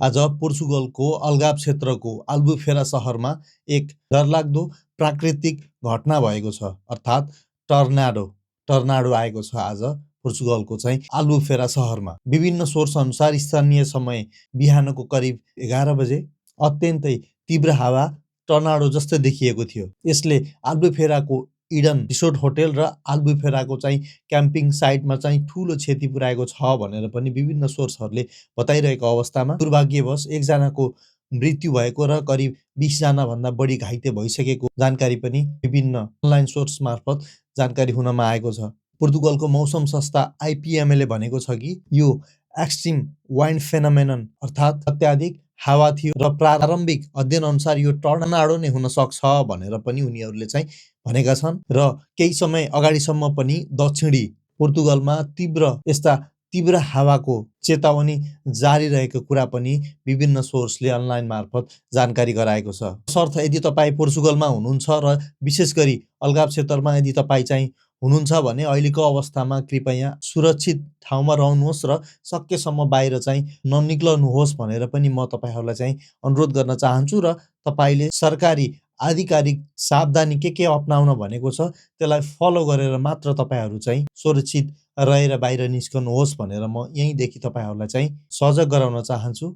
आज पोर्चुगलको अल्गाव क्षेत्रको अल्बुफेरा सहरमा एक डरलाग्दो प्राकृतिक घटना भएको छ, अर्थात् टर्नाडो टर्नाडो आएको छ आज पोर्चुगलको चाहिँ अल्बुफेरा सहरमा। विभिन्न सोर्स अनुसार स्थानीय समय बिहानको करिब 11 बजे अत्यन्तै तीव्र हावा टर्नाडो जस्तै देखिएको थियो। यसले अल्बुफेराको इडन रिसोर्ट होटल र अल्बुफेराको चाहिँ क्याम्पिङ साइटमा चाहिँ ठूलो क्षति पुर्याएको छ भनेर पनि विभिन्न सोर्सहरूले बताइरहेको अवस्थामा दुर्भाग्यवश एकजनाको मृत्यु भएको र करिब 20 जना भन्दा बढी घाइते भइसकेको जानकारी पनि विभिन्न अनलाइन सोर्स मार्फत जानकारी हुनमा आएको छ। पोर्तुगलको मौसम संस्था आइपिएमएले भनेको छ कि यो एक्सट्रिम वाइन्ड फेनोमेनन अर्थात् अत्याधिक हावा थियो र प्रारम्भिक अध्ययन अनुसार यो टर्नाडो नै हुन सक्छ भनेर पनि उनीहरूले चाहिँ भनेका छन् र केही समय अगाडिसम्म पनि दक्षिणी पोर्तुगलमा यस्ता तीव्र हावाको चेतावनी जारी रहेको कुरा पनि विभिन्न सोर्सले अनलाइन मार्फत जानकारी गराएको छ। तसर्थ यदि तपाईँ पोर्चुगलमा हुनुहुन्छ र विशेष गरी अल्गाव क्षेत्रमा यदि तपाईँ चाहिँ हुनुहुन्छ भने अहिलेको अवस्थामा कृपया सुरक्षित ठाउँमा रहनुहोस् र सकेसम्म बाहिर चाहिँ ननिक्लनुहोस् भनेर पनि म तपाईँहरूलाई चाहिँ अनुरोध गर्न चाहन्छु र तपाईँले सरकारी आधिकारिक सावधानी के अपनाउन भनेको छ त्यसलाई फलो गरेर मात्र तपाईँहरू चाहिँ सुरक्षित रहेर बाहिर निस्कनुहोस् भनेर म यहीँदेखि तपाईँहरूलाई चाहिँ सजग गराउन चाहन्छु।